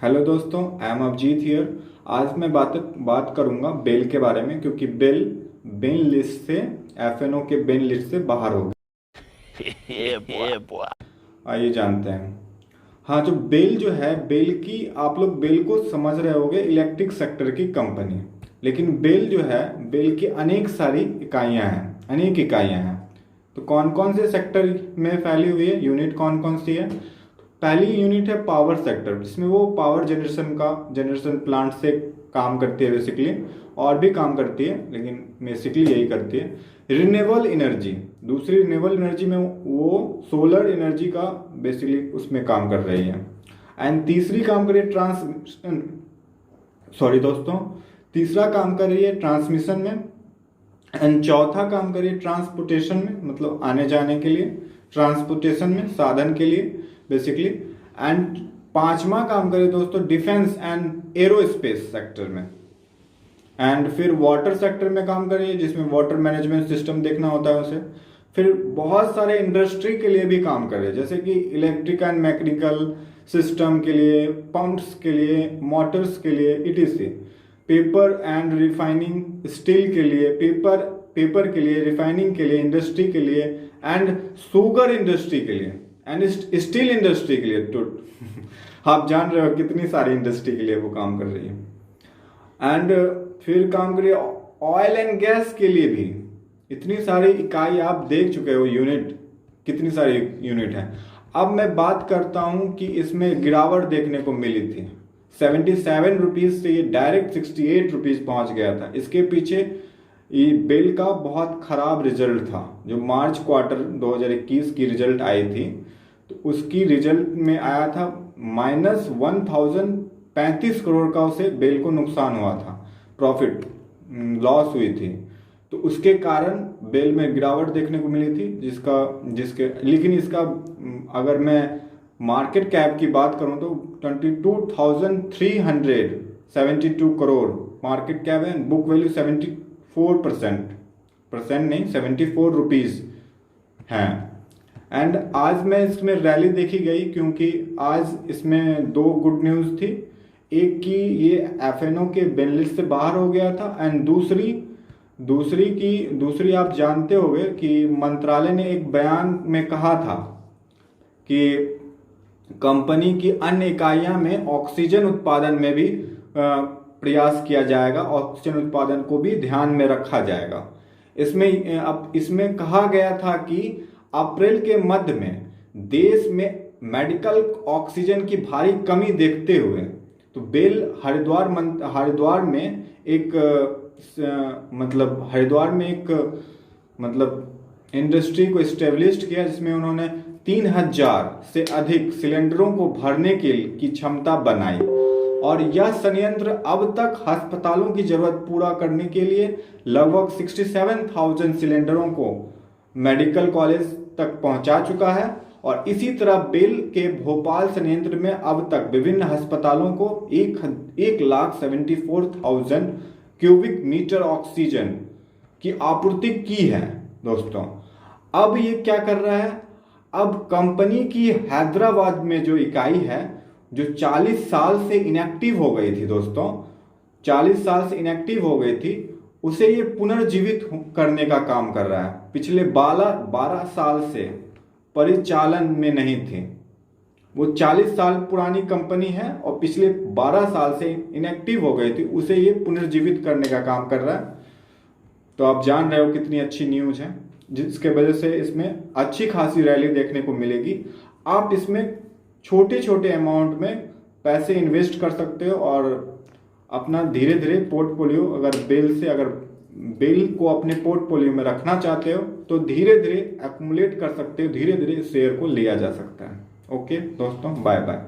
Hello दोस्तों, I am Abhijit here. आज मैं बात करूंगा बेल के बारे में, क्योंकि बेल बेन लिस्ट से एफएनओ के बेन लिस्ट से बाहर हो गया। आइए जानते हैं। हाँ, जो बेल जो है, बेल की आप लोग बेल को समझ रहे होंगे, इलेक्ट्रिक सेक्टर की कंपनी। लेकिन बेल जो है, बेल की अनेक सारी इकाइयां हैं, अनेक इकाइयां हैं। तो कौन कौन से सेक्टर में फैली हुई है, यूनिट कौन कौन सी है? पहली यूनिट है पावर सेक्टर, जिसमें वो पावर जनरेशन प्लांट से काम करती है बेसिकली, और भी काम करती है लेकिन बेसिकली यही करती है। रिन्यूएबल एनर्जी, दूसरी रिन्यूएबल एनर्जी में वो सोलर एनर्जी का बेसिकली उसमें काम कर रही है। एंड तीसरी काम कर रही है तीसरा काम कर रही है ट्रांसमिशन में। एंड चौथा काम कर रही है ट्रांसपोर्टेशन में, मतलब आने जाने के लिए, ट्रांसपोर्टेशन में, साधन के लिए बेसिकली। एंड पांचवा काम करें दोस्तों डिफेंस एंड एरोस्पेस सेक्टर में। एंड फिर वाटर सेक्टर में काम करिए, जिसमें वाटर मैनेजमेंट सिस्टम देखना होता है उसे। फिर बहुत सारे इंडस्ट्री के लिए भी काम करे, जैसे कि इलेक्ट्रिक एंड मैकेनिकल सिस्टम के लिए, पंप्स के लिए, मोटर्स के लिए, etc.. Paper and refining, steel के लिए, पेपर के लिए, रिफाइनिंग के लिए, इंडस्ट्री के लिए, एंड शुगर इंडस्ट्री के लिए, एंड स्टील इंडस्ट्री के लिए। तो आप जान रहे हो कितनी सारी इंडस्ट्री के लिए वो काम कर रही है। एंड फिर काम करिए ऑयल एंड गैस के लिए भी। इतनी सारी इकाई आप देख चुके हो, यूनिट, कितनी सारी यूनिट है। अब मैं बात करता हूं कि इसमें गिरावट देखने को मिली थी। 77 रुपीज से ये डायरेक्ट 68 रुपीज पहुंच गया था। इसके पीछे ये बेल का बहुत खराब रिजल्ट था। जो मार्च क्वार्टर 2021 की रिजल्ट आई थी, तो उसकी रिजल्ट में आया था -1035 करोड़ का उसे बेल को नुकसान हुआ था, प्रॉफिट लॉस हुई थी। तो उसके कारण बेल में गिरावट देखने को मिली थी, लेकिन इसका अगर मैं मार्केट कैप की बात करूं तो 22,372 करोड़ मार्केट कैप है। बुक वैल्यू 74 रुपीज है। एंड आज मैं इसमें रैली देखी गई, क्योंकि आज इसमें दो गुड न्यूज़ थी। एक कि ये एफएनओ के बेन लिस्ट से बाहर हो गया था, एंड दूसरी आप जानते होंगे कि मंत्रालय ने एक बयान में कहा था कि कंपनी की अन्य इकाइयां में ऑक्सीजन उत्पादन में भी प्रयास किया जाएगा, ऑक्सीजन उत्पादन को भी ध्यान में रखा जाएगा। इसमें कहा गया था कि अप्रैल के मध्य में देश में मेडिकल ऑक्सीजन की भारी कमी देखते हुए तो बेल हरिद्वार में एक इंडस्ट्री को एस्टेब्लिश किया, जिसमें उन्होंने 3000 से अधिक सिलेंडरों को भरने की क्षमता बनाई। और यह संयंत्र अब तक अस्पतालों की जरूरत पूरा करने के लिए लगभग 67,000 सिलेंडरों को मेडिकल कॉलेज तक पहुंचा चुका है। और इसी तरह बेल के भोपाल संयंत्र में अब तक विभिन्न अस्पतालों को 1,74,000 क्यूबिक मीटर ऑक्सीजन की आपूर्ति की है दोस्तों। अब ये क्या कर रहा है? अब कंपनी की हैदराबाद में जो इकाई है, जो 40 साल से इनएक्टिव हो गई थी दोस्तों, 40 साल से इनएक्टिव हो गई थी, उसे ये पुनर्जीवित करने का काम कर रहा है। पिछले 12 साल से परिचालन में नहीं थी। वो 40 साल पुरानी कंपनी है और पिछले 12 साल से इनएक्टिव हो गई थी, उसे ये पुनर्जीवित करने का काम कर रहा है। तो आप जान रहे हो कितनी अच्छी न्यूज है, जिसके वजह से इसमें अच्छी खासी रैली देखने को मिलेगी। आप इसमें छोटे छोटे अमाउंट में पैसे इन्वेस्ट कर सकते हो और अपना धीरे धीरे पोर्टफोलियो, अगर बेल को अपने पोर्टफोलियो में रखना चाहते हो तो धीरे धीरे एक्युमुलेट कर सकते हो, धीरे धीरे शेयर को लिया जा सकता है। ओके दोस्तों, बाय बाय।